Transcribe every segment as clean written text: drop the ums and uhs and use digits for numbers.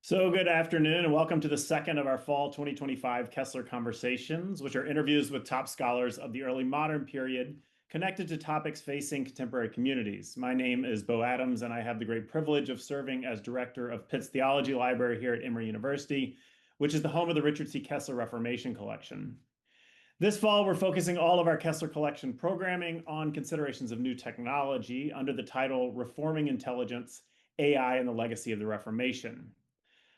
So, good afternoon, and welcome to the second of our fall 2025 Kessler Conversations, which are interviews with top scholars of the early modern period connected to topics facing contemporary communities. My name is Bo Adams, and I have the great privilege of serving as director of Pitts Theology Library here at Emory University, which is the home of the Richard C. Kessler Reformation Collection. This fall, we're focusing all of our Kessler Collection programming on considerations of new technology under the title Reforming Intelligence, AI, and the Legacy of the Reformation.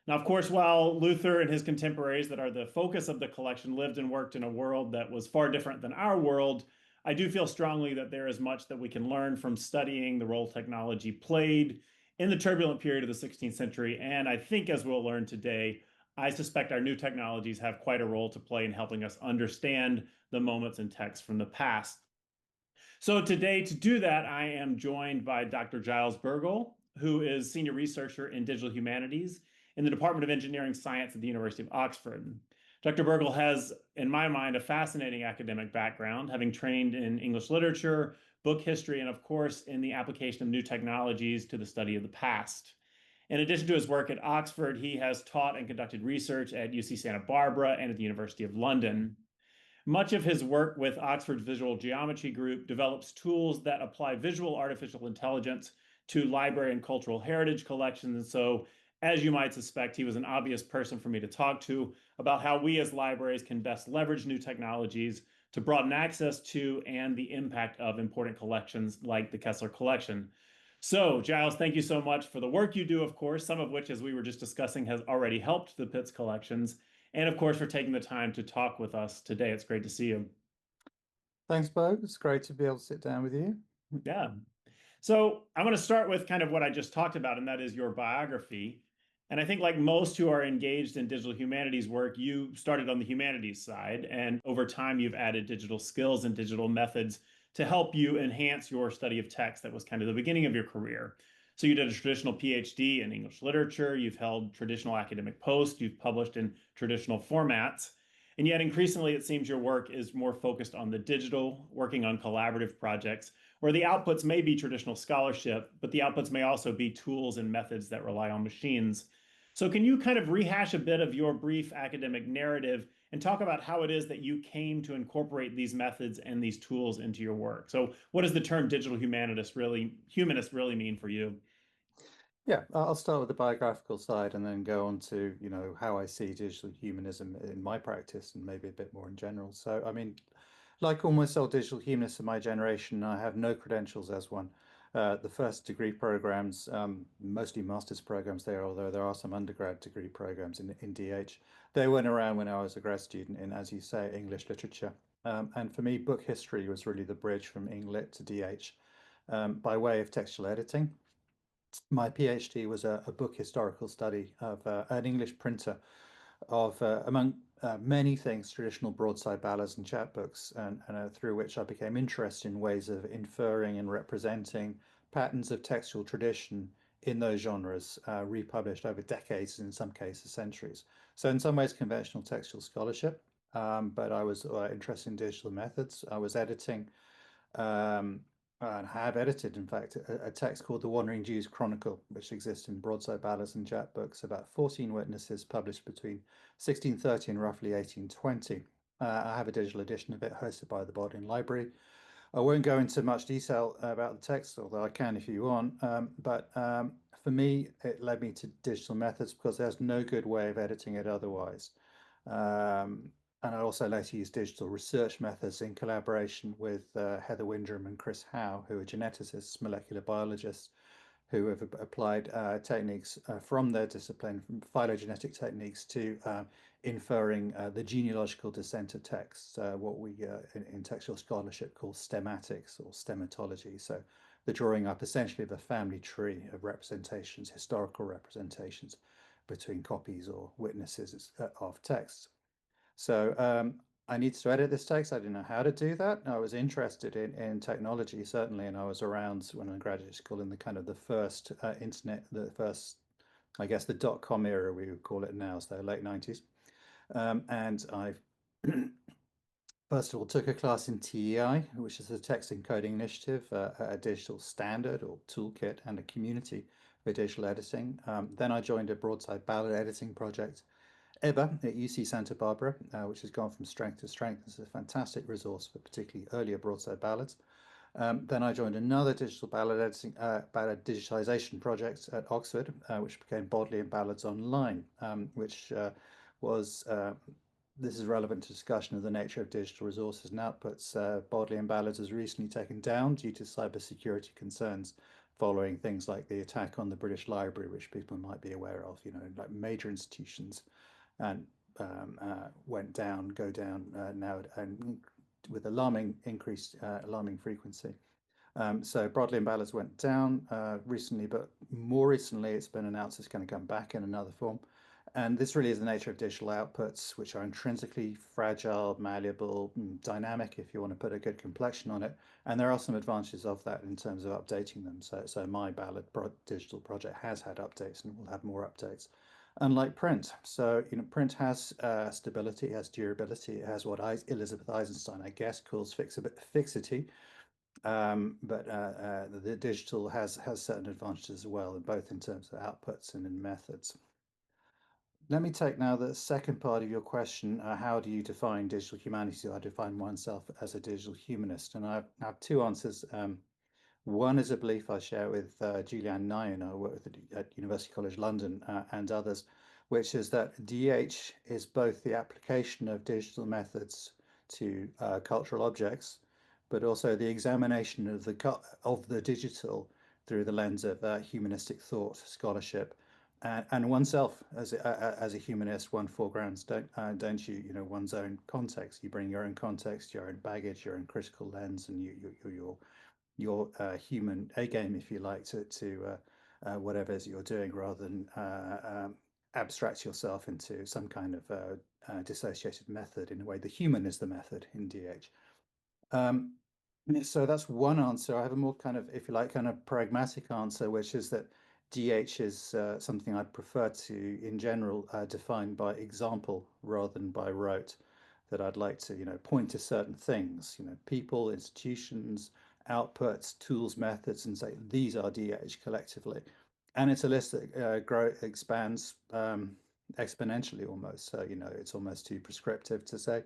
Now, of course, while Luther and his contemporaries that are the focus of the collection lived and worked in a world that was far different than our world, I do feel strongly that there is much that we can learn from studying the role technology played in the turbulent period of the 16th century. And I think, as we'll learn today, I suspect our new technologies have quite a role to play in helping us understand the moments in text from the past. So today, to do that, I am joined by Dr. Giles Burgel, who is Senior Researcher in Digital Humanities in the Department of Engineering Science at the University of Oxford. Dr. Burgel has, in my mind, a fascinating academic background, having trained in English literature, book history, and of course, in the application of new technologies to the study of the past. In addition to his work at Oxford, he has taught and conducted research at UC Santa Barbara and at the University of London. Much of his work with Oxford's Visual Geometry Group develops tools that apply visual artificial intelligence to library and cultural heritage collections. And so, as you might suspect, he was an obvious person for me to talk to about how we as libraries can best leverage new technologies to broaden access to and the impact of important collections like the Kessler Collection. So, Giles, thank you so much for the work you do, of course, some of which, as we were just discussing, has already helped the Pitts collections. And of course, for taking the time to talk with us today. It's great to see you. Thanks, Bo. It's great to be able to sit down with you. Yeah. So I'm going to start with kind of what I just talked about, and that is your biography. And I think, like most who are engaged in digital humanities work, you started on the humanities side, and over time, you've added digital skills and digital methods to help you enhance your study of text. That was kind of the beginning of your career. So you did a traditional PhD in English literature, you've held traditional academic posts, you've published in traditional formats. And yet, increasingly, it seems your work is more focused on the digital, working on collaborative projects where the outputs may be traditional scholarship, but the outputs may also be tools and methods that rely on machines. So, can you kind of rehash a bit of your brief academic narrative and talk about how it is that you came to incorporate these methods and these tools into your work? So, what does the term digital humanist really mean for you? Yeah, I'll start with the biographical side and then go on to, how I see digital humanism in my practice and maybe a bit more in general. So, I mean, like almost all digital humanists of my generation, I have no credentials as one. The first degree programs, mostly master's programs there, although there are some undergrad degree programs in DH. They weren't around when I was a grad student in, as you say, English literature. And for me, book history was really the bridge from Englit to DH by way of textual editing. My PhD was a book historical study of an English printer of, among many things, traditional broadside ballads and chapbooks, and through which I became interested in ways of inferring and representing patterns of textual tradition in those genres, republished over decades, in some cases, centuries. So, in some ways, conventional textual scholarship, but I was interested in digital methods. I was editing. Um, and have edited, in fact, a text called The Wandering Jew's Chronicle, which exists in broadside ballads and chapbooks, about 14 witnesses published between 1630 and roughly 1820. I have a digital edition of it hosted by the Bodleian Library. I won't go into much detail about the text, although I can if you want. But for me, it led me to digital methods because there's no good way of editing it otherwise. And I also later used digital research methods in collaboration with Heather Windrum and Chris Howe, who are geneticists, molecular biologists, who have applied techniques from their discipline, from phylogenetic techniques, to inferring the genealogical descent of texts, what we in textual scholarship call stemmatics or stemmatology. So the drawing up essentially of a family tree of representations, historical representations between copies or witnesses of texts. So I needed to edit this text. I didn't know how to do that. I was interested in technology, certainly, and I was around when I graduated school in the kind of the first internet, the first, I guess, the dot-com era, we would call it now, so late 90s. And I first of all took a class in TEI, which is a text encoding initiative, a digital standard or toolkit, and a community for digital editing. Then I joined a broadside ballad editing project, EBBA, at UC Santa Barbara, which has gone from strength to strength. It's a fantastic resource for particularly earlier broadside ballads. Then I joined another digital ballad editing, ballad digitization project at Oxford, which became Bodleian Ballads Online, which was this is relevant to discussion of the nature of digital resources and outputs. Bodleian Ballads was recently taken down due to cybersecurity concerns following things like the attack on the British Library, which people might be aware of. You know, like major institutions and go down now, and with alarming frequency. So Bodleian Ballads went down recently, but more recently it's been announced it's going to come back in another form. And this really is the nature of digital outputs, which are intrinsically fragile, malleable, dynamic, if you want to put a good complexion on it. And there are some advantages of that in terms of updating them. So my digital project has had updates and will have more updates. Unlike print, so print has stability, it has durability, it has what Elizabeth Eisenstein, I guess, calls fixity. But the digital has certain advantages as well, both in terms of outputs and in methods. Let me take now the second part of your question. How do you define digital humanities? I define myself as a digital humanist, and I have two answers. One is a belief I share with Julianne Nye, I work with at University College London and others, which is that DH is both the application of digital methods to cultural objects, but also the examination of the digital through the lens of humanistic thought, scholarship, and oneself as a humanist. One foregrounds, don't you? You know, one's own context. You bring your own context, your own baggage, your own critical lens, and your human A game, if you like, to whatever it is you're doing, rather than abstract yourself into some kind of dissociated method. In a way, the human is the method in DH. So that's one answer. I have a more kind of, if you like, kind of pragmatic answer, which is that DH is something I prefer to, in general, define by example rather than by rote. That I'd like to, point to certain things, people, institutions, outputs, tools, methods, and say these are DH collectively. And it's a list that expands exponentially almost. So, it's almost too prescriptive to say.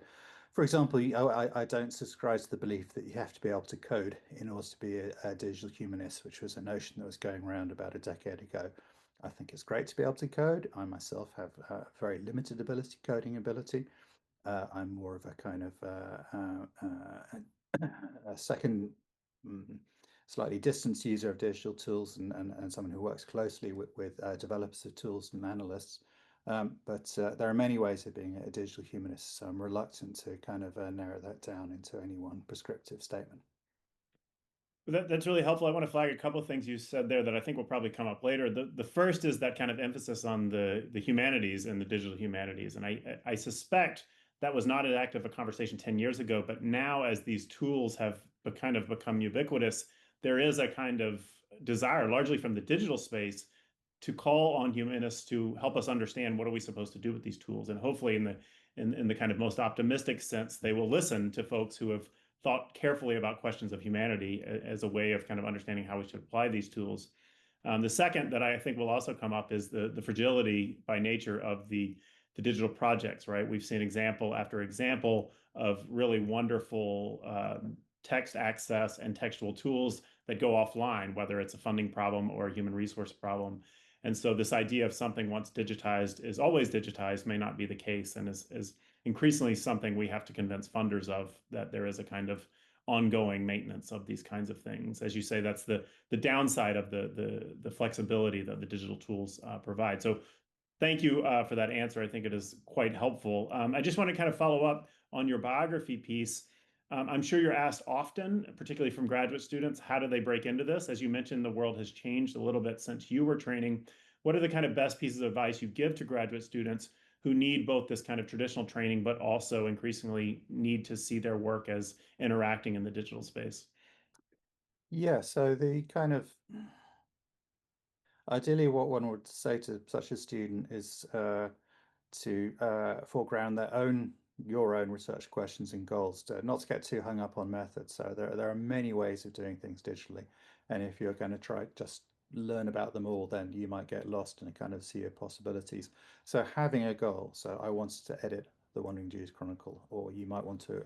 For example, I don't subscribe to the belief that you have to be able to code in order to be a digital humanist, which was a notion that was going around about a decade ago. I think it's great to be able to code. I myself have very limited coding ability. I'm more of a kind of a second, slightly distanced user of digital tools and someone who works closely with developers of tools and analysts. But there are many ways of being a digital humanist, so I'm reluctant to kind of narrow that down into any one prescriptive statement. That's really helpful. I want to flag a couple of things you said there that I think will probably come up later. The first is that kind of emphasis on the humanities and the digital humanities. And I suspect that was not as active a conversation 10 years ago, but now as these tools have kind of become ubiquitous, there is a kind of desire, largely from the digital space, to call on humanists to help us understand what are we supposed to do with these tools. And hopefully in the kind of most optimistic sense, they will listen to folks who have thought carefully about questions of humanity as a way of kind of understanding how we should apply these tools. The second that I think will also come up is the fragility by nature of the digital projects, right? We've seen example after example of really wonderful text access and textual tools that go offline, whether it's a funding problem or a human resource problem. And so this idea of something once digitized is always digitized may not be the case, and is increasingly something we have to convince funders of, that there is a kind of ongoing maintenance of these kinds of things. As you say, that's the downside of the flexibility that the digital tools provide. So thank you for that answer. I think it is quite helpful. I just want to kind of follow up on your biography piece. I'm sure you're asked often, particularly from graduate students, how do they break into this? As you mentioned, the world has changed a little bit since you were training. What are the kind of best pieces of advice you give to graduate students who need both this kind of traditional training, but also increasingly need to see their work as interacting in the digital space? Yeah, so the kind of ideally what one would say to such a student is to foreground your own research questions and goals, not to get too hung up on methods. So there are many ways of doing things digitally, and if you're going to try just learn about them all, then you might get lost in a kind of sea of possibilities. So having a goal, so I wanted to edit the Wandering Jews Chronicle, or you might want to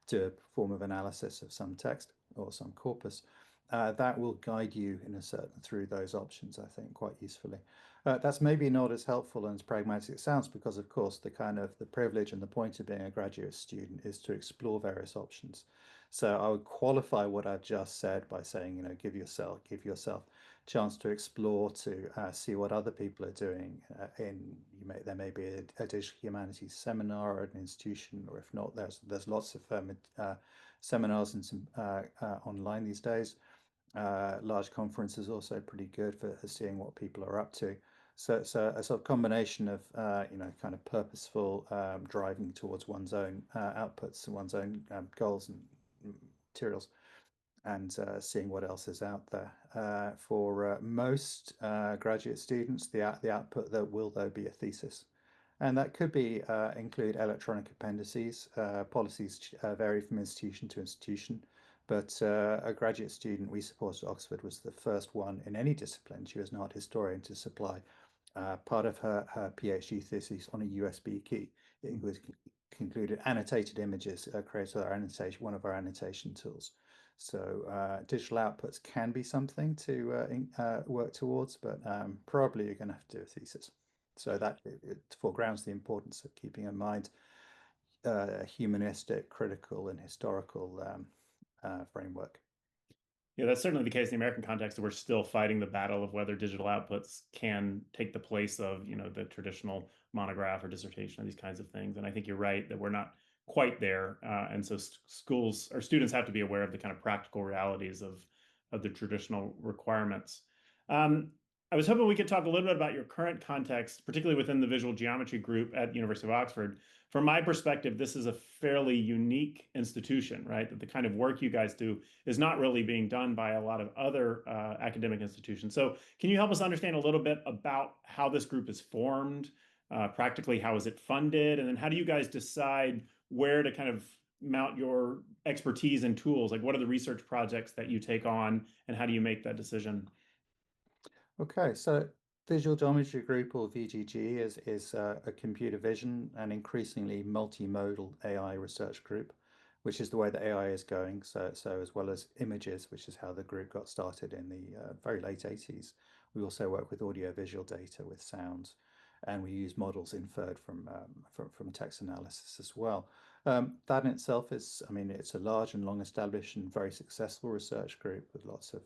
do a form of analysis of some text or some corpus. That will guide you in a certain through those options, I think, quite usefully. That's maybe not as helpful and as pragmatic as it sounds, because of course the kind of the privilege and the point of being a graduate student is to explore various options. So I would qualify what I've just said by saying, give yourself a chance to explore, to see what other people are doing. There may be a digital humanities seminar or an institution, or if not, there's lots of seminars and some online these days. Large conferences also pretty good for seeing what people are up to. So a sort of combination of kind of purposeful driving towards one's own outputs and one's own goals and materials, and seeing what else is out there. For most graduate students, the output that will though be a thesis. And that could be include electronic appendices. Policies vary from institution to institution, but a graduate student we supported at Oxford was the first one in any discipline. She was an art historian to supply part of her PhD thesis on a USB key. It was concluded annotated images created with our annotation, one of our annotation tools. So digital outputs can be something to work towards, but probably you're going to have to do a thesis. So that it foregrounds the importance of keeping in mind a humanistic, critical, and historical framework. Yeah, that's certainly the case in the American context. We're still fighting the battle of whether digital outputs can take the place of, the traditional monograph or dissertation or these kinds of things. And I think you're right that we're not quite there. And so schools or students have to be aware of the kind of practical realities of the traditional requirements. I was hoping we could talk a little bit about your current context, particularly within the visual geometry group at University of Oxford. From my perspective, this is a fairly unique institution, right? That the kind of work you guys do is not really being done by a lot of other academic institutions. So can you help us understand a little bit about how this group is formed, practically how is it funded, and then how do you guys decide where to kind of mount your expertise and tools? Like what are the research projects that you take on, and how do you make that decision? Okay, so Visual Geometry Group, or VGG, is a computer vision and increasingly multimodal AI research group, which is the way that AI is going. So as well as images, which is how the group got started in the very late 80s. We also work with audio-visual data with sounds, and we use models inferred from text analysis as well. That in itself is, I mean, it's a large and long-established and very successful research group with lots of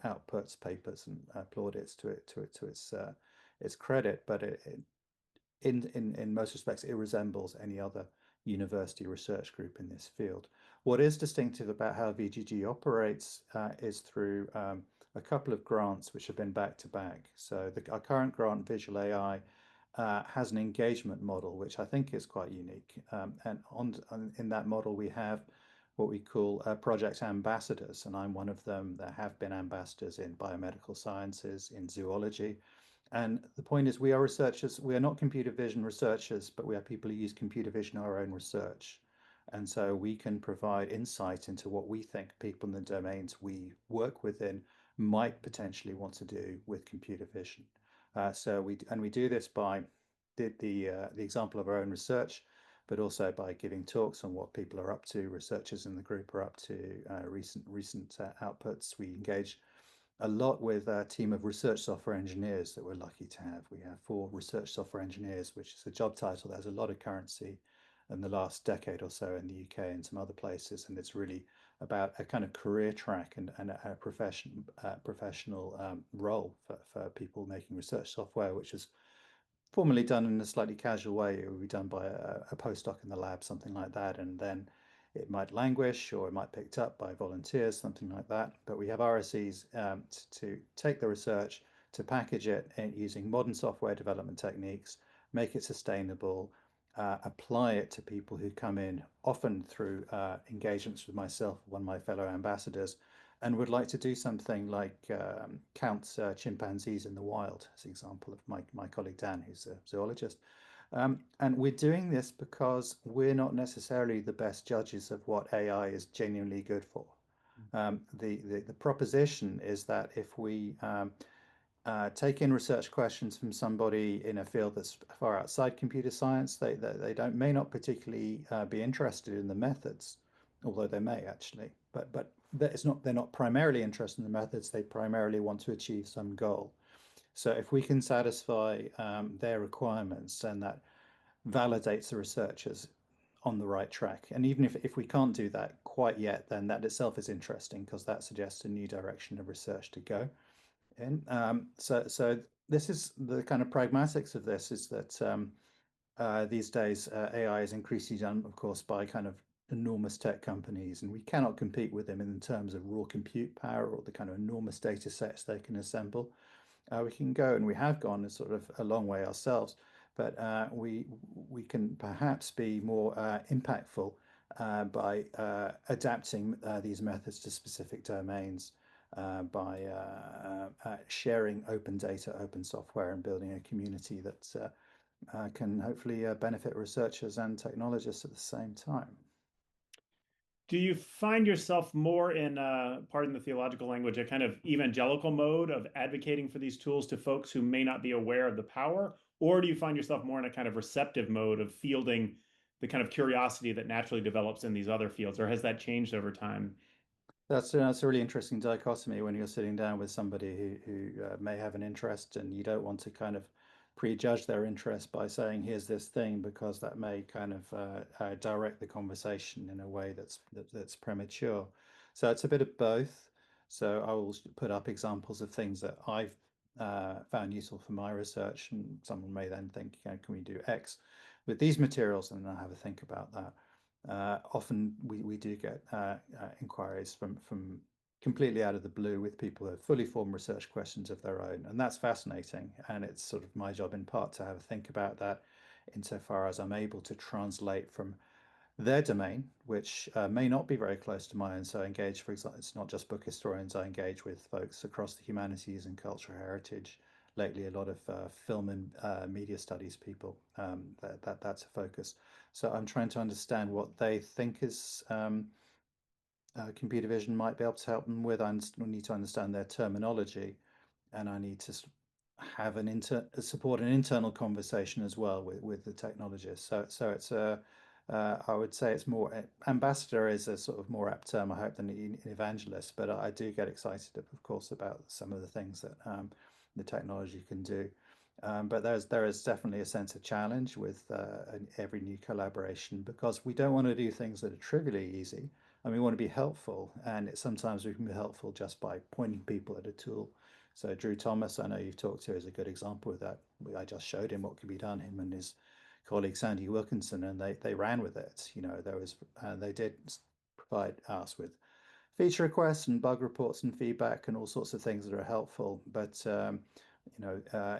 outputs, papers, and plaudits to its credit. But in most respects, it resembles any other university research group in this field. What is distinctive about how VGG operates is through a couple of grants which have been back to back. So our current grant, Visual AI, has an engagement model, which I think is quite unique. In that model, we have what we call project ambassadors, and I'm one of them. There have been ambassadors in biomedical sciences, in zoology. And the point is, we are researchers. We are not computer vision researchers, but we are people who use computer vision in our own research. And so we can provide insight into what we think people in the domains we work within might potentially want to do with computer vision. So we do this by the example of our own research, but also by giving talks on what people are up to. Researchers in the group are up to recent outputs. We engage a lot with a team of research software engineers that we're lucky to have. We have 4 research software engineers, which is a job title that has a lot of currency in the last decade or so in the UK and some other places, and it's really about a kind of career track and a professional role for people making research software, which is formerly done in a slightly casual way. It would be done by a postdoc in the lab, something like that, and then it might languish or it might be picked up by volunteers, something like that. But we have RSEs to take the research, to package it using modern software development techniques, make it sustainable, apply it to people who come in, often through engagements with myself, one of my fellow ambassadors, and would like to do something like count chimpanzees in the wild, as an example of my colleague Dan, who's a zoologist. And we're doing this because we're not necessarily the best judges of what AI is genuinely good for. The proposition is that if we take in research questions from somebody in a field that's far outside computer science. They don't may not particularly be interested in the methods, although they may actually. But that it's not they're not primarily interested in the methods. They primarily want to achieve some goal. So if we can satisfy their requirements, then that validates the researchers on the right track. And even if we can't do that quite yet, then that itself is interesting because that suggests a new direction of research to go in. So this is the kind of pragmatics of this is that these days AI is increasingly done, of course, by kind of enormous tech companies, and we cannot compete with them in terms of raw compute power or the kind of enormous data sets they can assemble. We can go, and we have gone sort of a long way ourselves, but we can perhaps be more impactful by adapting these methods to specific domains, by sharing open data, open software, and building a community that can hopefully benefit researchers and technologists at the same time. Do you find yourself more in, pardon the theological language, a kind of evangelical mode of advocating for these tools to folks who may not be aware of the power? Or do you find yourself more in a kind of receptive mode of fielding the kind of curiosity that naturally develops in these other fields? Or has that changed over time? That's a really interesting dichotomy when you're sitting down with somebody who may have an interest, and you don't want to kind of prejudge their interest by saying, "Here's this thing," because that may kind of direct the conversation in a way that's premature. So it's a bit of both. So I will put up examples of things that I've found useful for my research, and someone may then think, "Can we do X with these materials?" And then I'll have a think about that. Often we do get inquiries from completely out of the blue with people who have fully formed research questions of their own, and that's fascinating. And it's sort of my job in part to have a think about that, insofar as I'm able to translate from their domain, which may not be very close to mine. So I engage, for example, it's not just book historians. I engage with folks across the humanities and cultural heritage. Lately, a lot of film and media studies people. That's a focus. So I'm trying to understand what they think is computer vision might be able to help them with. I need to understand their terminology, and I need to have support an internal conversation as well with the technologists. So it's a I would say it's more ambassador is a sort of more apt term, I hope, than an evangelist. But I do get excited, of course, about some of the things that the technology can do. But there is definitely a sense of challenge with every new collaboration, because we don't want to do things that are trivially easy, and we want to be helpful. And sometimes we can be helpful just by pointing people at a tool. So Drew Thomas, I know you've talked to, is a good example of that. I just showed him what could be done, him and his colleague Sandy Wilkinson, and they ran with it. They did provide us with feature requests and bug reports and feedback and all sorts of things that are helpful. But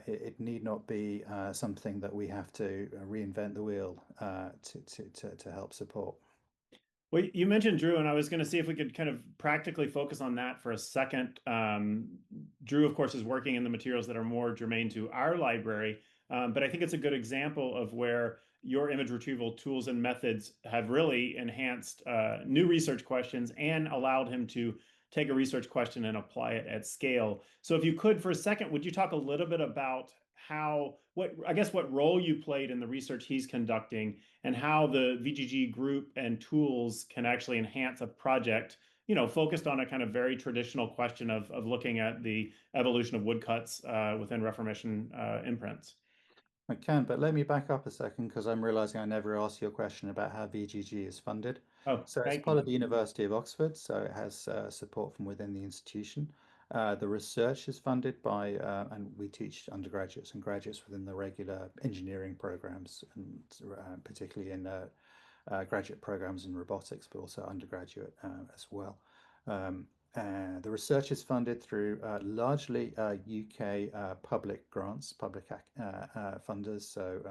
it need not be something that we have to reinvent the wheel to help support. Well, you mentioned Drew, and I was going to see if we could kind of practically focus on that for a second. Drew, of course, is working in the materials that are more germane to our library, but I think it's a good example of where your image retrieval tools and methods have really enhanced new research questions and allowed him to take a research question and apply it at scale. So if you could, for a second, would you talk a little bit about what role you played in the research he's conducting, and how the VGG group and tools can actually enhance a project, focused on a kind of very traditional question of looking at the evolution of woodcuts within Reformation imprints? I can, but let me back up a second, because I'm realizing I never asked your question about how VGG is funded. Oh, So it's thank part you. of the University of Oxford, so it has support from within the institution. The research is funded by, and we teach undergraduates and graduates within the regular engineering programs, and particularly in graduate programs in robotics, but also undergraduate as well. The research is funded through largely UK public grants, public funders. So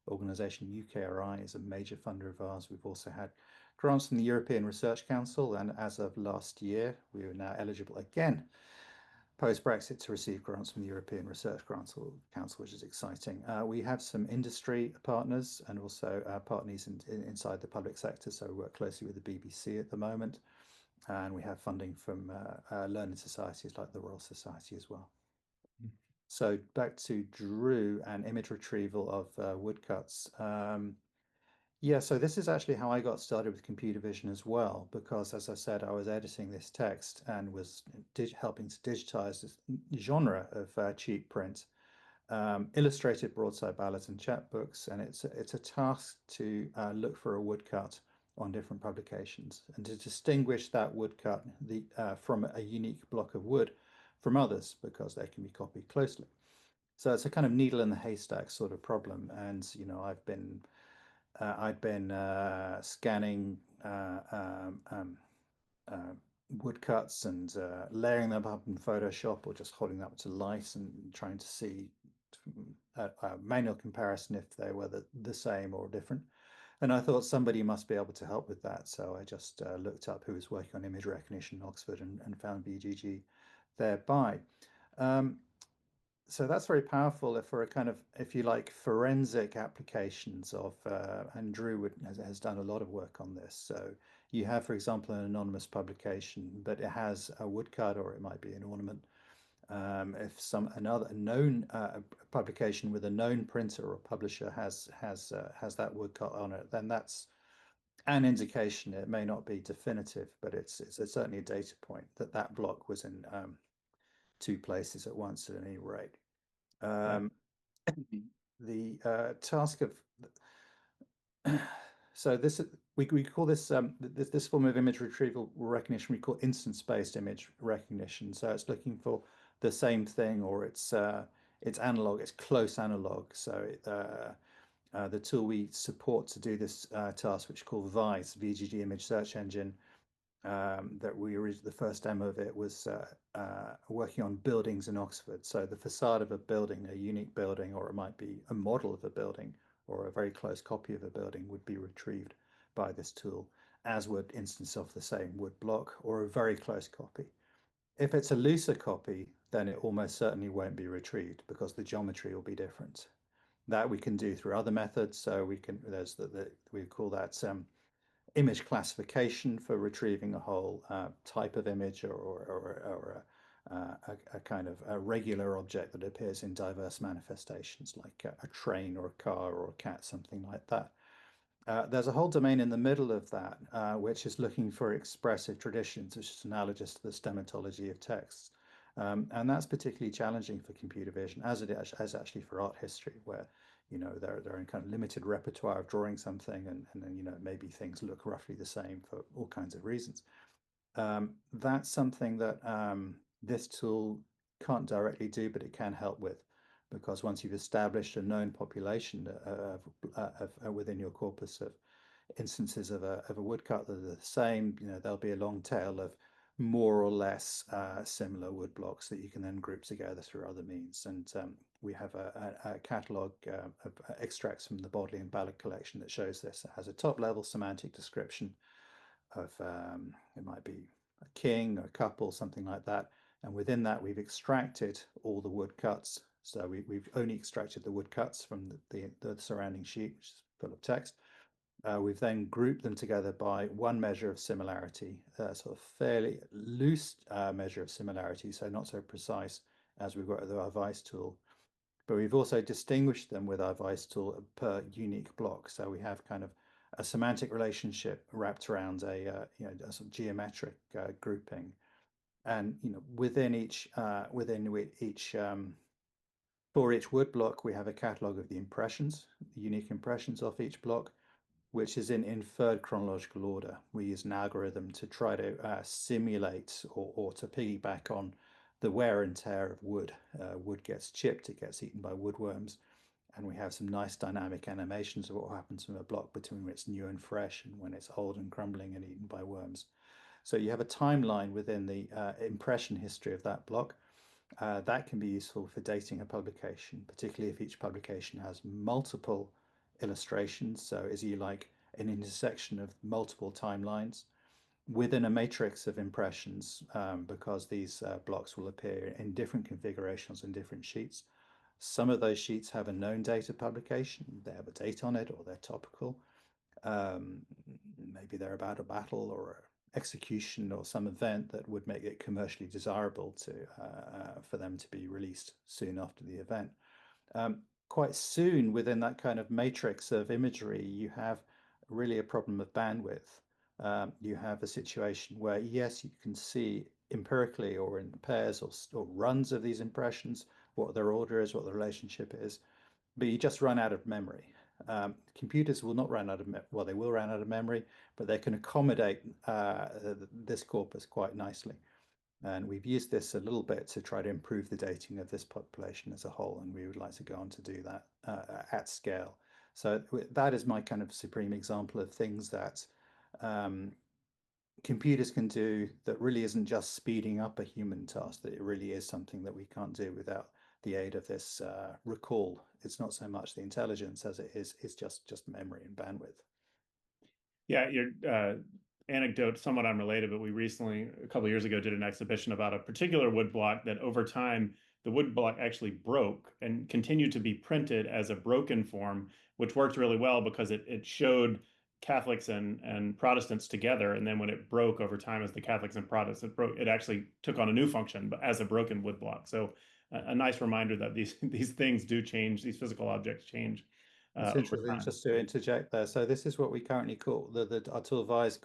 organisation UKRI is a major funder of ours. We've also had grants from the European Research Council, and as of last year, we are now eligible again post-Brexit to receive grants from the European Research Council, which is exciting. We have some industry partners and also partners inside the public sector. So we work closely with the BBC at the moment, and we have funding from learning societies like the Royal Society as well. So back to Drew and image retrieval of woodcuts. Yeah, so this is actually how I got started with computer vision as well, because as I said, I was editing this text and was helping to digitize this genre of cheap print, illustrated broadside ballads and chapbooks, and it's a task to look for a woodcut on different publications and to distinguish that woodcut from a unique block of wood from others because they can be copied closely. So it's a kind of needle in the haystack sort of problem, and I'd been scanning uh, woodcuts and layering them up in Photoshop or just holding them up to light and trying to see a manual comparison if they were the same or different. And I thought somebody must be able to help with that. So I just looked up who was working on image recognition in Oxford and found BGG thereby. Um, so that's very powerful for a kind of, if you like, forensic applications of, and Drew has done a lot of work on this. So you have, for example, an anonymous publication, but it has a woodcut or it might be an ornament. If another known publication with a known printer or publisher has that woodcut on it, then that's an indication. It may not be definitive, but it's certainly a data point that that block was in two places at once at any rate. Yeah. Um, the task of so this we call this form of image retrieval recognition we call instance-based image recognition. So it's looking for the same thing, or it's analog, it's close analog. So the tool we support to do this task, which is called VISE, VGG Image Search Engine, that the first demo of it was working on buildings in Oxford. So the facade of a building, a unique building, or it might be a model of a building or a very close copy of a building would be retrieved by this tool, as would instance of the same wood block or a very close copy. If it's a looser copy, then it almost certainly won't be retrieved because the geometry will be different. That we can do through other methods. So we call that image classification for retrieving a whole type of image or a kind of a regular object that appears in diverse manifestations, like a train or a car or a cat, something like that. There's a whole domain in the middle of that, which is looking for expressive traditions, which is analogous to the stematology of texts. And that's particularly challenging for computer vision, as it is actually for art history, where they're in kind of limited repertoire of drawing something, and then maybe things look roughly the same for all kinds of reasons. That's something that this tool can't directly do, but it can help with, because once you've established a known population within your corpus of instances of a woodcut that are the same, there'll be a long tail of more or less similar wood blocks that you can then group together through other means. And we have a catalogue of extracts from the Bodley and Ballard collection that shows this. It has a top-level semantic description of it might be a king, a couple, something like that. And within that, we've extracted all the woodcuts. So we've only extracted the woodcuts from the surrounding sheet, which is full of text. We've then grouped them together by one measure of similarity, sort of fairly loose measure of similarity, so not so precise as we've got with our VISE tool. But we've also distinguished them with our VISE tool per unique block. So we have kind of a semantic relationship wrapped around a sort of geometric grouping, and within each for each wood block we have a catalog of the impressions, the unique impressions of each block, which is in inferred chronological order. We use an algorithm to try to simulate or to piggyback on the wear and tear of wood. Wood gets chipped, it gets eaten by woodworms, and we have some nice dynamic animations of what happens from a block between when it's new and fresh and when it's old and crumbling and eaten by worms. So you have a timeline within the impression history of that block. That can be useful for dating a publication, particularly if each publication has multiple illustrations. So is you like an intersection of multiple timelines within a matrix of impressions, because these blocks will appear in different configurations in different sheets. Some of those sheets have a known date of publication. They have a date on it, or they're topical. Maybe they're about a battle or execution or some event that would make it commercially desirable to for them to be released soon after the event. Quite soon within that kind of matrix of imagery, you have really a problem of bandwidth. You have a situation where, yes, you can see empirically or in pairs or runs of these impressions, what their order is, what the relationship is, but you just run out of memory. Computers will not run out of well, they will run out of memory, but they can accommodate this corpus quite nicely. And we've used this a little bit to try to improve the dating of this population as a whole, and we would like to go on to do that at scale. So that is my kind of supreme example of things that um, computers can do that really isn't just speeding up a human task, that it really is something that we can't do without the aid of this recall. It's not so much the intelligence as it is it's just memory and bandwidth. Yeah, your anecdote somewhat unrelated, but we recently, a couple of years ago, did an exhibition about a particular wood block that over time the wood block actually broke and continued to be printed as a broken form, which worked really well because it showed Catholics and Protestants together. And then when it broke over time as the Catholics and Protestants broke, it actually took on a new function, but as a broken wood block. So a nice reminder that these things do change, these physical objects change It's over interesting time. just to interject there. So this is what we currently call our tool Vise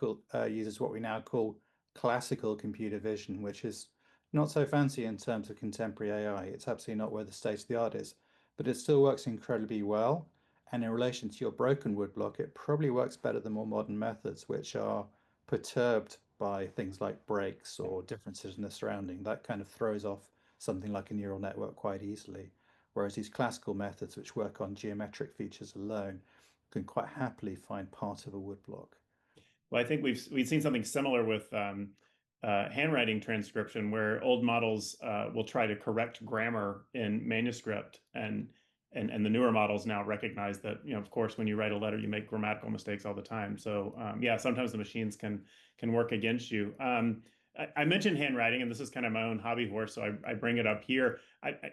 uses what we now call classical computer vision, which is not so fancy in terms of contemporary AI. It's absolutely not where the state of the art is, but it still works incredibly well. And in relation to your broken wood block, it probably works better than more modern methods, which are perturbed by things like breaks or differences in the surrounding. That kind of throws off something like a neural network quite easily. Whereas these classical methods, which work on geometric features alone, can quite happily find part of a woodblock. Well, I think we've seen something similar with handwriting transcription, where old models will try to correct grammar in manuscript, and the newer models now recognize that, of course, when you write a letter, you make grammatical mistakes all the time. So yeah, sometimes the machines can work against you. I mentioned handwriting, and this is kind of my own hobby horse, so I bring it up here.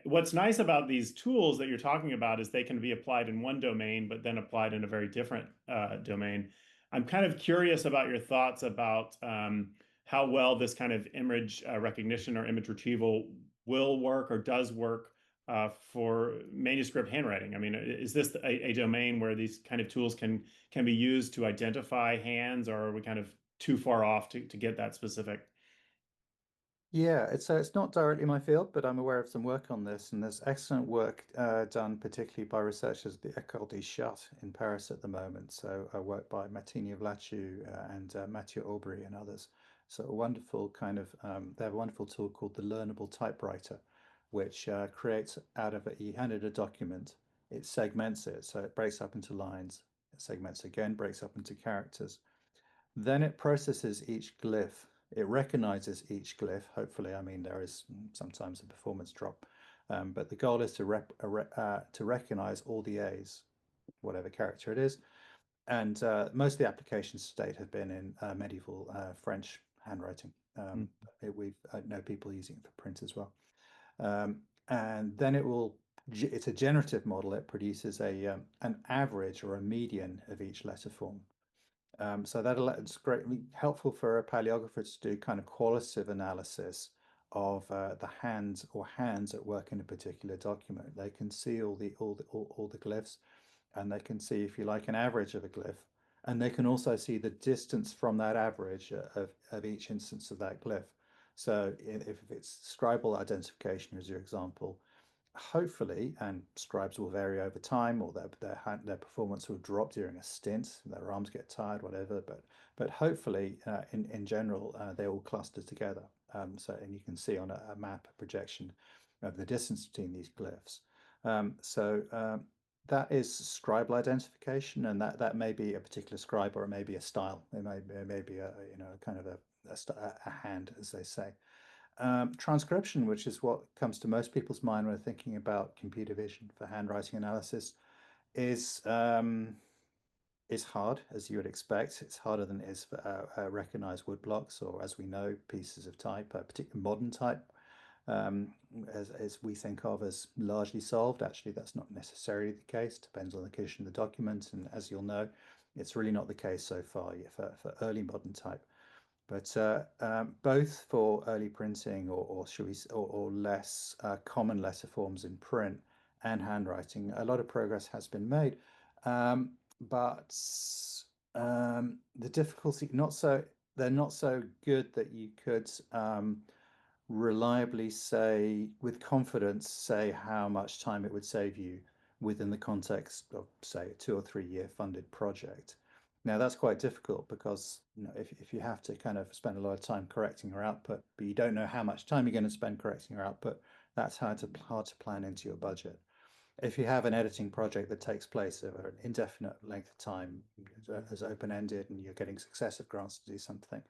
What's nice about these tools that you're talking about is they can be applied in one domain, but then applied in a very different domain. I'm kind of curious about your thoughts about how well this kind of image recognition or image retrieval will work or does work for manuscript handwriting. I mean, is this a domain where these kind of tools can be used to identify hands, or are we kind of too far off to get that specific? Yeah, it's not directly my field, but I'm aware of some work on this, and there's excellent work done, particularly by researchers at the École des Chartes in Paris at the moment. So work by Martini Vlachu and Mathieu Aubry and others. So a wonderful kind of they have a wonderful tool called the Learnable Typewriter, which creates out of it. You hand it a document, it segments it, so it breaks up into lines, it segments again, breaks up into characters. Then it processes each glyph. It recognizes each glyph. Hopefully, I mean, there is sometimes a performance drop, but the goal is to recognize all the A's, whatever character it is. And most of the applications to date have been in medieval French handwriting. Mm. We've know people using it for print as well. And then it's a generative model. It produces an average or a median of each letter form. So it's greatly helpful for a paleographer to do kind of qualitative analysis of the hands at work in a particular document. They can see all the glyphs, and they can see, if you like, an average of a glyph, and they can also see the distance from that average of each instance of that glyph. So if it's scribal identification as your example, hopefully, and scribes will vary over time, or their performance will drop during a stint, their arms get tired, whatever. But hopefully, in general, they all cluster together. And you can see on a map a projection of the distance between these glyphs. That is scribal identification, and that may be a particular scribe, or it may be a style. It may be a kind of a hand, as they say. Transcription, which is what comes to most people's mind when thinking about computer vision for handwriting analysis, is hard, as you would expect. It's harder than it is for recognized woodblocks, or, as we know, pieces of type, particularly modern type, as we think of as largely solved. Actually, that's not necessarily the case. Depends on the condition of the document, and as you'll know, it's really not the case so far for early modern type. But both for early printing or should we or less common letter forms in print and handwriting, a lot of progress has been made. But the difficulty not so they're not so good that you could reliably say with confidence say how much time it would save you within the context of say a 2 or 3 year funded project. Now that's quite difficult because if you have to kind of spend a lot of time correcting your output, but you don't know how much time you're going to spend correcting your output, that's hard to plan into your budget. If you have an editing project that takes place over an indefinite length of time as open-ended and you're getting successive grants to do something,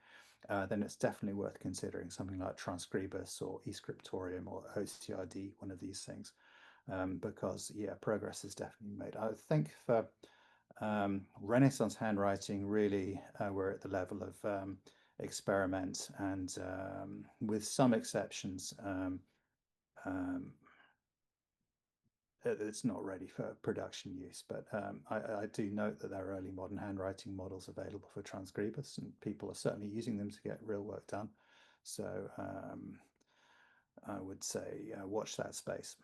then it's definitely worth considering something like Transkribus or eScriptorium or OCRD, one of these things, because yeah, progress is definitely made. I think for Renaissance handwriting, really, we're at the level of experiment, and with some exceptions, um, it's not ready for production use. But I do note that there are early modern handwriting models available for Transkribus, and people are certainly using them to get real work done. So I would say watch that space.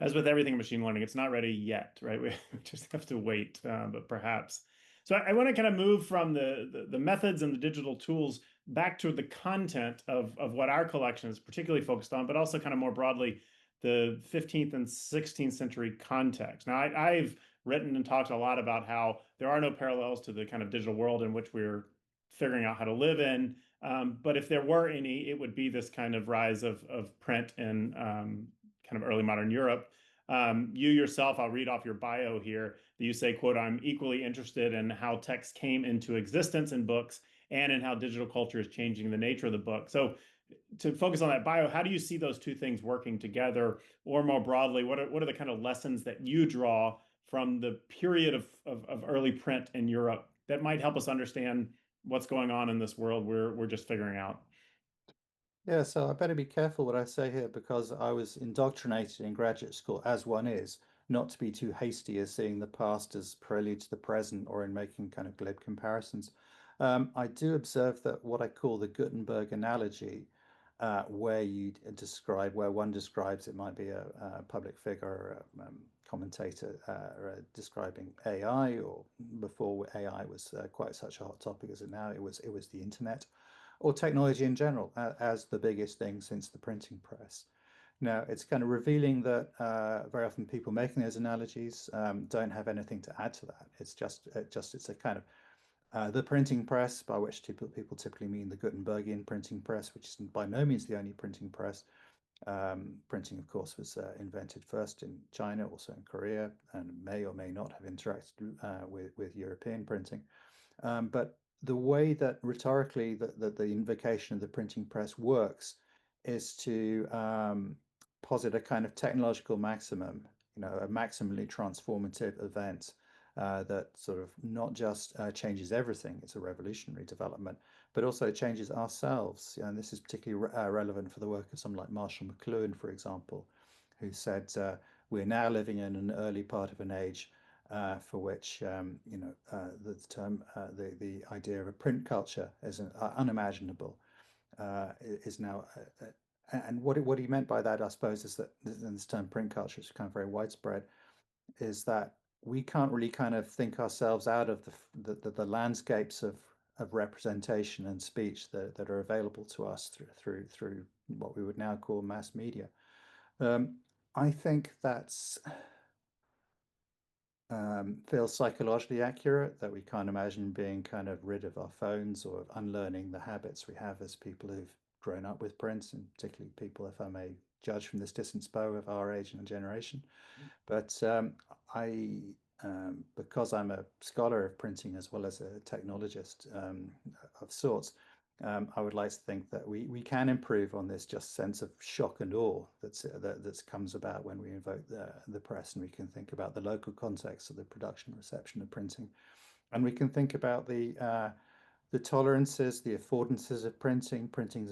As with everything in machine learning, it's not ready yet, right? We just have to wait, but perhaps. So I want to kind of move from the methods and the digital tools back to the content of what our collection is particularly focused on, but also kind of more broadly the 15th and 16th century context. Now, I've written and talked a lot about how there are no parallels to the kind of digital world in which we're figuring out how to live in. But if there were any, it would be this kind of rise of print in kind of early modern Europe. You yourself, I'll read off your bio here, that you say, quote, "I'm equally interested in how text came into existence in books and in how digital culture is changing the nature of the book." So to focus on that bio, how do you see those two things working together? Or more broadly, what are the kind of lessons that you draw from the period of early print in Europe that might help us understand what's going on in this world we're just figuring out? Yeah, so I better be careful what I say here because I was indoctrinated in graduate school, as one is, not to be too hasty as seeing the past as prelude to the present or in making kind of glib comparisons. I do observe that what I call the Gutenberg analogy, where one describes, it might be a public figure or a commentator describing AI, or before AI was quite such a hot topic as it now, it was the internet or technology in general as the biggest thing since the printing press. Now, it's kind of revealing that very often people making those analogies don't have anything to add to that. It's a kind of the printing press, by which people typically mean the Gutenbergian printing press, which is by no means the only printing press. Printing, of course, was invented first in China, also in Korea, and may or may not have interacted with European printing. But the way that rhetorically the invocation of the printing press works is to posit a kind of technological maximum, a maximally transformative event that sort of not just changes everything, it's a revolutionary development, but also changes ourselves. And this is particularly relevant for the work of someone like Marshall McLuhan, for example, who said, we're now living in an early part of an age for which the term, the idea of a print culture is unimaginable, is now. And what he meant by that, I suppose, is that this term print culture is kind of very widespread, is that we can't really kind of think ourselves out of the landscapes of representation and speech that are available to us through what we would now call mass media. I think that's feels psychologically accurate, that we can't imagine being kind of rid of our phones or of unlearning the habits we have as people who've grown up with print, and particularly people, if I may judge from this distance bow, of our age and generation. But I, because I'm a scholar of printing as well as a technologist of sorts, I would like to think that we can improve on this just sense of shock and awe that comes about when we invoke the press, and we can think about the local context of the production and reception of printing, and we can think about the tolerances, the affordances of printing's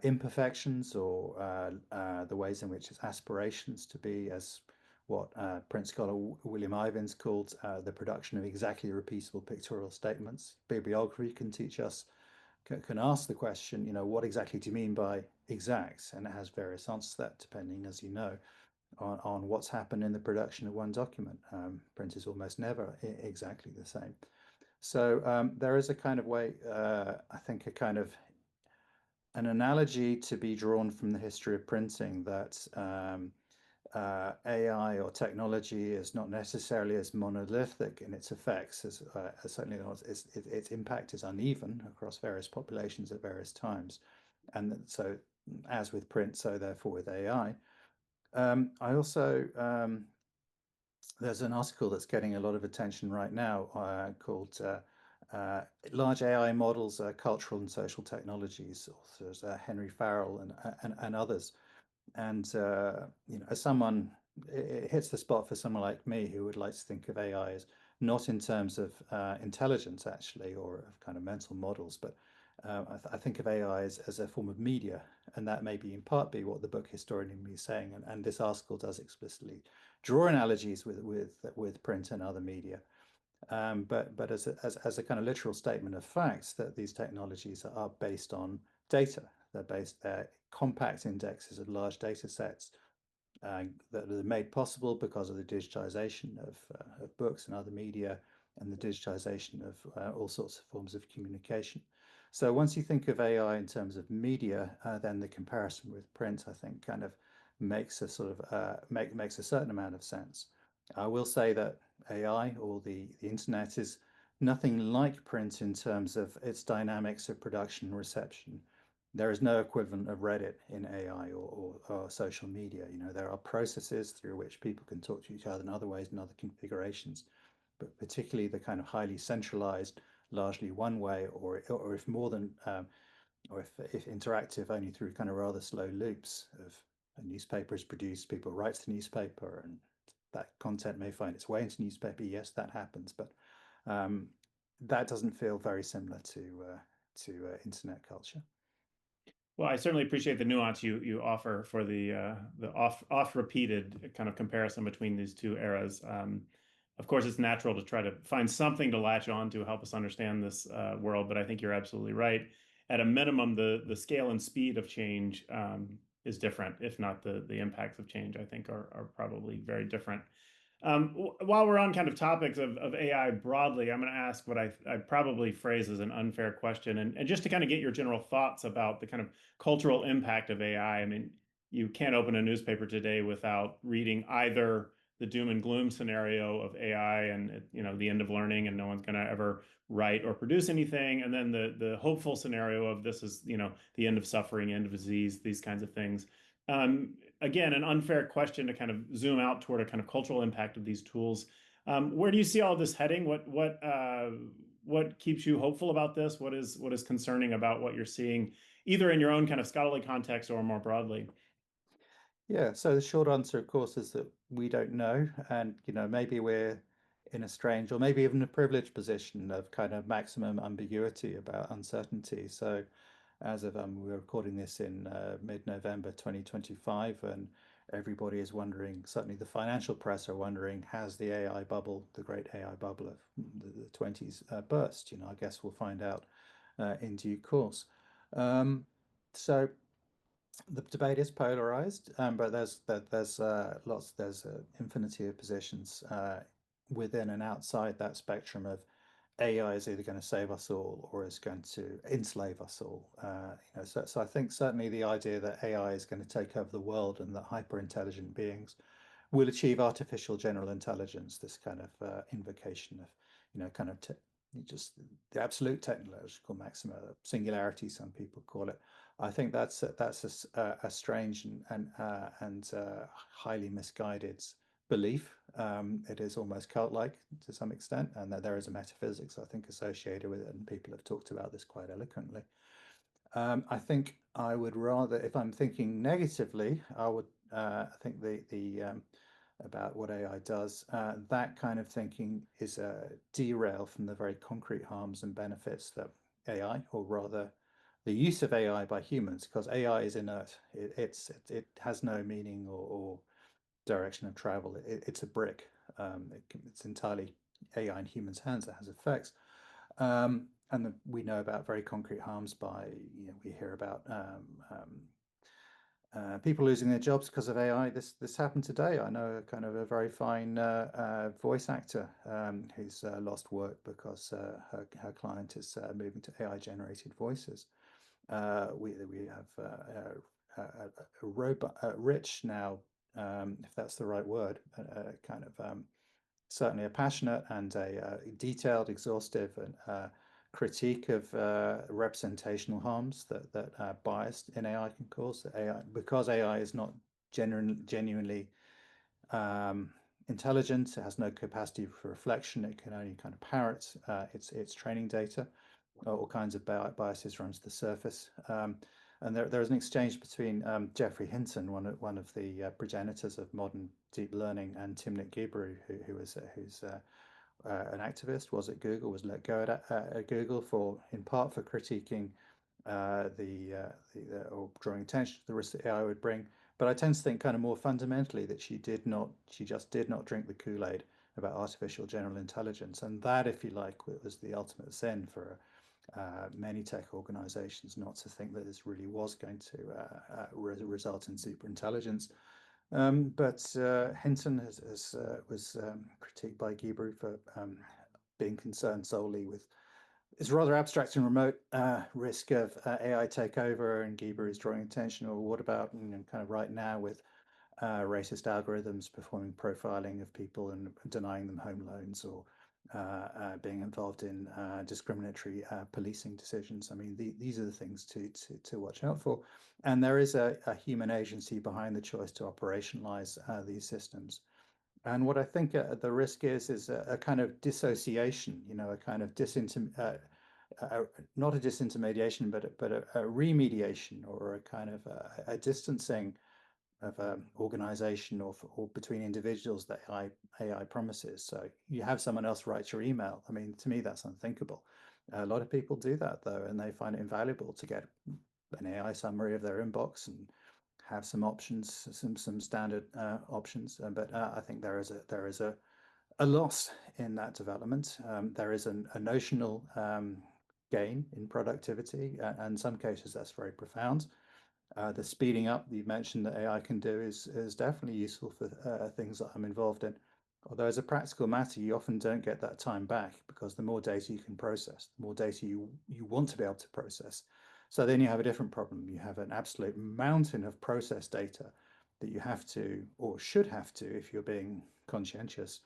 imperfections, or the ways in which its aspirations to be as what print scholar William Ivins called the production of exactly repeatable pictorial statements. Bibliography can teach us, can ask the question, what exactly do you mean by exact? And it has various answers to that, depending, as you know, on what's happened in the production of one document. Print is almost never exactly the same. So there is a kind of way, I think, a kind of an analogy to be drawn from the history of printing that AI or technology is not necessarily as monolithic in its effects as certainly not, its impact is uneven across various populations at various times. And so, as with print, so therefore with AI. I also, there's an article that's getting a lot of attention right now called Large AI Models, Cultural and Social Technologies, authors Henry Farrell and others. And as someone, it hits the spot for someone like me who would like to think of AI as not in terms of intelligence, actually, or of kind of mental models, but I think of AI as a form of media, and that may be in part be what the book historian is saying. And this article does explicitly draw analogies with print and other media. But as a kind of literal statement of facts, that these technologies are based on data. They're compact indexes of large data sets that are made possible because of the digitization of books and other media, and the digitization of all sorts of forms of communication. So once you think of AI in terms of media, then the comparison with print, I think, kind of makes a sort of makes a certain amount of sense. I will say that AI or the internet is nothing like print in terms of its dynamics of production and reception. There is no equivalent of Reddit in AI or social media. There are processes through which people can talk to each other in other ways and other configurations, but particularly the kind of highly centralized, largely one way, or if more than, or if interactive, only through kind of rather slow loops of a newspaper is produced, people write the newspaper, and that content may find its way into newspaper. Yes, that happens, but that doesn't feel very similar to internet culture. Well, I certainly appreciate the nuance you offer for the oft repeated kind of comparison between these two eras. Of course, it's natural to try to find something to latch on to help us understand this world, but I think you're absolutely right. At a minimum, the scale and speed of change is different, if not the impacts of change, I think are probably very different. While we're on kind of topics of AI broadly, I'm going to ask what I probably phrase as an unfair question, and just to kind of get your general thoughts about the kind of cultural impact of AI. I mean, you can't open a newspaper today without reading either the doom and gloom scenario of AI and the end of learning and no one's going to ever write or produce anything, and then the hopeful scenario of this is the end of suffering, end of disease, these kinds of things. Again, an unfair question to kind of zoom out toward a kind of cultural impact of these tools. Where do you see all this heading? What keeps you hopeful about this? What is concerning about what you're seeing, either in your own kind of scholarly context or more broadly? Yeah, so the short answer, of course, is that we don't know. And, maybe we're in a strange or maybe even a privileged position of kind of maximum ambiguity about uncertainty. So as of we're recording this in mid-November 2025, and everybody is wondering, certainly the financial press are wondering, has the AI bubble, the great AI bubble of the 20s burst? I guess we'll find out in due course. So the debate is polarized, but there's infinity of positions within and outside that spectrum of AI is either going to save us all or is going to enslave us all. So I think certainly the idea that AI is going to take over the world and that hyper intelligent beings will achieve artificial general intelligence, this kind of invocation of, kind of just the absolute technological maxima, singularity, some people call it. I think that's a strange and highly misguided belief. It is almost cult-like to some extent, and that there is a metaphysics, I think, associated with it, and people have talked about this quite eloquently. I think I would rather, if I'm thinking negatively, I think the about what AI does, that kind of thinking is a derail from the very concrete harms and benefits that AI, or rather the use of AI by humans, because AI is inert. It has no meaning or direction of travel. It's a brick. It's entirely AI in humans' hands that has effects. And we know about very concrete harms by, we hear about people losing their jobs because of AI. This happened today. I know kind of a very fine voice actor who's lost work because her client is moving to AI generated voices. We have a robot, rich now, if that's the right word, kind of certainly a passionate and a detailed, exhaustive, and critique of representational harms that bias in AI can cause. AI, because AI is not genuinely intelligent, it has no capacity for reflection. It can only kind of parrot its training data. All kinds of biases run to the surface. And there's an exchange between Geoffrey Hinton, one of the progenitors of modern deep learning, and Timnit Gebru, who's an activist, was at Google, was let go at Google for, in part, for critiquing or drawing attention to the risks that AI would bring. But I tend to think kind of more fundamentally that she just did not drink the Kool-Aid about artificial general intelligence, and that, if you like, was the ultimate sin for many tech organizations, not to think that this really was going to result in superintelligence. But Hinton was critiqued by Gebru for being concerned solely with this rather abstract and remote risk of AI takeover, and Gebru is drawing attention. Or what about, kind of right now with racist algorithms performing profiling of people and denying them home loans, or being involved in discriminatory policing decisions. I mean, these are the things to watch out for. And there is a human agency behind the choice to operationalize these systems. And what I think the risk is a kind of dissociation, a kind of not a disintermediation, but a remediation, or a kind of a distancing of organization or between individuals that AI promises. So you have someone else write your email. I mean, to me, that's unthinkable. A lot of people do that, though, and they find it invaluable to get an AI summary of their inbox and have some options, some standard options. But I think there is a loss in that development. There is a notional gain in productivity, and in some cases that's very profound. The speeding up you mentioned that AI can do is definitely useful for things that I'm involved in. Although as a practical matter, you often don't get that time back, because the more data you can process, the more data you want to be able to process. So then you have a different problem. You have an absolute mountain of process data that you have to, or should have to, if you're being conscientious,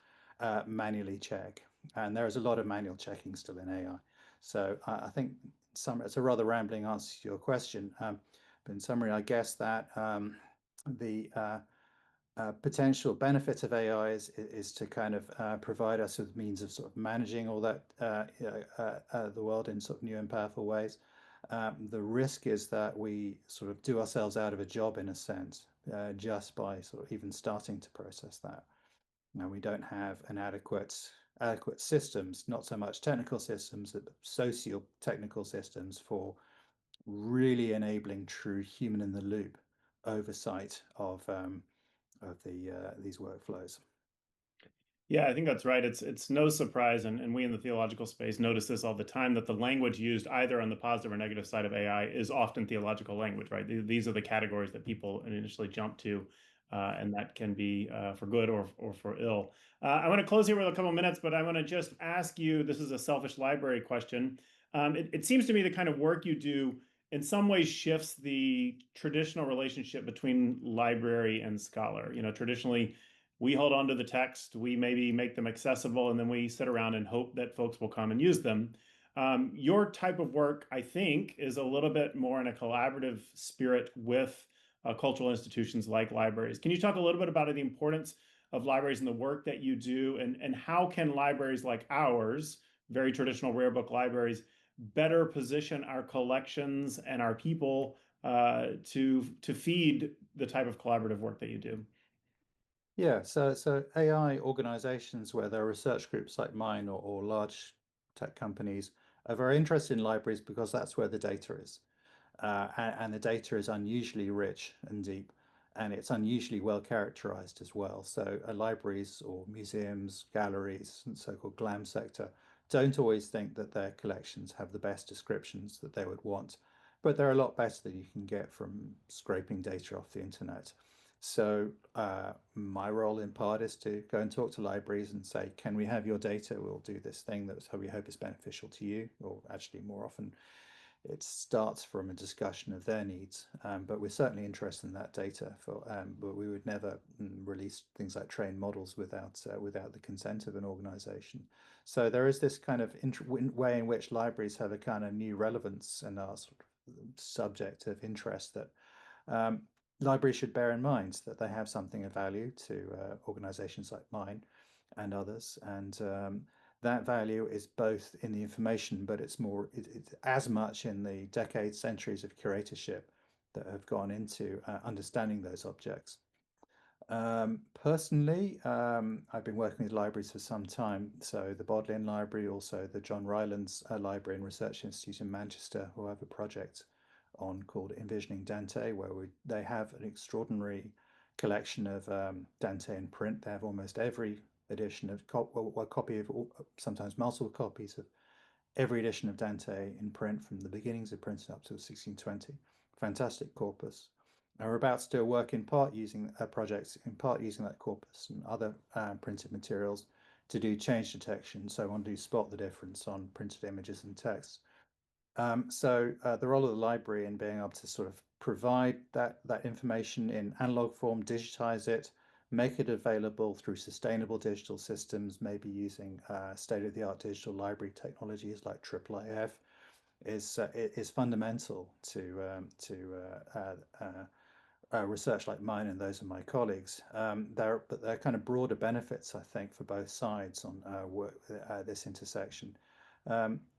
manually check. And there is a lot of manual checking still in AI. So I think it's a rather rambling answer to your question. But in summary, I guess that the potential benefit of AI is to kind of provide us with means of sort of managing all that the world in sort of new and powerful ways. The risk is that we sort of do ourselves out of a job, in a sense, just by sort of even starting to process that. Now, we don't have an adequate systems, not so much technical systems, but socio-technical systems for really enabling true human in the loop oversight of these workflows. Yeah, I think that's right. It's no surprise, and we in the theological space notice this all the time, that the language used either on the positive or negative side of AI is often theological language, right? These are the categories that people initially jump to, and that can be for good or for ill. I want to close here with a couple of minutes, but I want to just ask you, this is a selfish library question. It seems to me the kind of work you do in some ways shifts the traditional relationship between library and scholar. Traditionally, we hold on to the text, we maybe make them accessible, and then we sit around and hope that folks will come and use them. Your type of work, I think, is a little bit more in a collaborative spirit with cultural institutions like libraries. Can you talk a little bit about the importance of libraries and the work that you do, and how can libraries like ours, very traditional rare book libraries, better position our collections and our people to feed the type of collaborative work that you do? Yeah, so AI organizations, where there are research groups like mine, or large tech companies, are very interested in libraries because that's where the data is. And the data is unusually rich and deep. and it's unusually well characterized as well. So libraries or museums, galleries, and so-called glam sector don't always think that their collections have the best descriptions that they would want, but they're a lot better than you can get from scraping data off the internet. So my role in part is to go and talk to libraries and say, can we have your data? We'll do this thing that we hope is beneficial to you, or actually more often it starts from a discussion of their needs. But we're certainly interested in that data. But we would never release things like trained models without the consent of an organization. So there is this kind of way in which libraries have a kind of new relevance and are sort of subject of interest that libraries should bear in mind, that they have something of value to organizations like mine and others. And that value is both in the information, but it's as much in the decades, centuries of curatorship that have gone into understanding those objects. Personally, I've been working with libraries for some time. So the Bodleian Library, also the John Rylands Library and Research Institute in Manchester, who have a project on called Envisioning Dante, where they have an extraordinary collection of Dante in print. They have almost every edition of a copy of sometimes multiple copies of every edition of Dante in print from the beginnings of printing up to 1620. Fantastic corpus. And we're about to do a work in part using projects, in part using that corpus and other printed materials to do change detection. So I want to spot the difference on printed images and text. So the role of the library in being able to sort of provide that information in analog form, digitize it, make it available through sustainable digital systems, maybe using state-of-the-art digital library technologies like IIIF, is fundamental to research like mine and those of my colleagues. But there are kind of broader benefits, I think, for both sides on this intersection.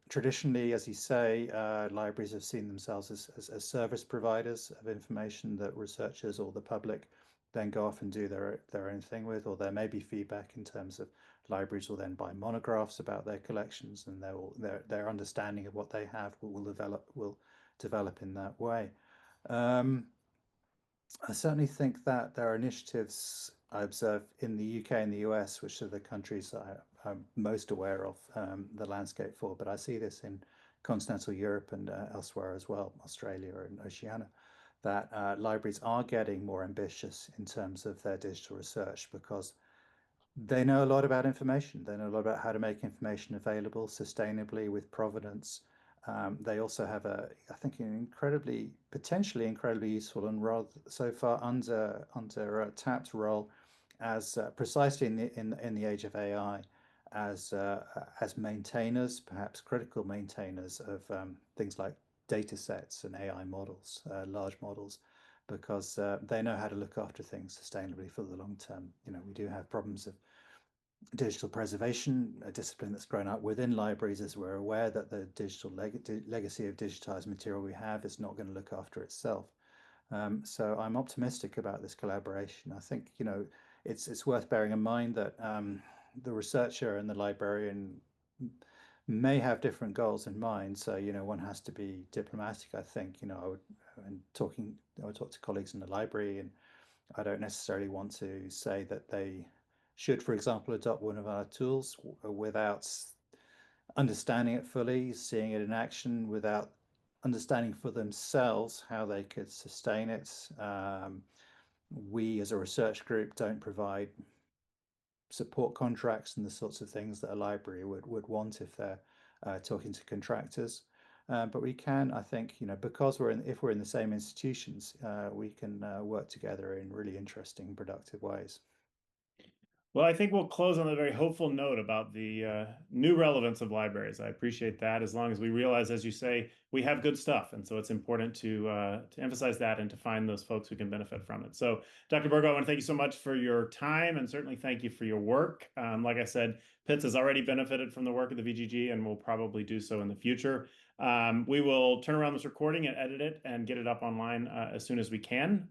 Traditionally, as you say, libraries have seen themselves as service providers of information that researchers or the public then go off and do their own thing with, or there may be feedback in terms of libraries will then buy monographs about their collections, and their understanding of what they have will develop in that way. I certainly think that there are initiatives I observe in the UK and the US, which are the countries I'm most aware of the landscape for, but I see this in continental Europe and elsewhere as well, Australia and Oceania, that libraries are getting more ambitious in terms of their digital research because they know a lot about information. They know a lot about how to make information available sustainably with provenance. They also have I think, an potentially incredibly useful and rather so far under tapped role as precisely in the age of AI as maintainers, perhaps critical maintainers of things like data sets and AI models, large models, because they know how to look after things sustainably for the long term. We do have problems of digital preservation, a discipline that's grown up within libraries, as we're aware that the digital legacy of digitized material we have is not going to look after itself. So I'm optimistic about this collaboration. I think it's worth bearing in mind that the researcher and the librarian may have different goals in mind. So one has to be diplomatic. I think I would talk to colleagues in the library, and I don't necessarily want to say that they should, for example, adopt one of our tools without understanding it fully, seeing it in action, without understanding for themselves how they could sustain it. We, as a research group, don't provide support contracts and the sorts of things that a library would want if they're talking to contractors. But we can, I think, because if we're in the same institutions, we can work together in really interesting, productive ways. Well, I think we'll close on a very hopeful note about the new relevance of libraries. I appreciate that. As long as we realize, as you say, we have good stuff, and so it's important to emphasize that and to find those folks who can benefit from it. So, Dr. Burgo, I want to thank you so much for your time, and certainly thank you for your work. Like I said, Pitts has already benefited from the work of the VGG, and will probably do so in the future. We will turn around this recording and edit it and get it up online as soon as we can.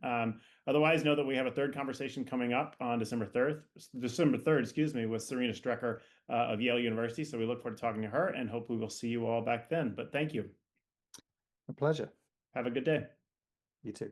Otherwise, know that we have a third conversation coming up on December 3rd, excuse me, with Serena Strecker of Yale University. So we look forward to talking to her, and hopefully we'll see you all back then. But thank you. A pleasure. Have a good day. You too.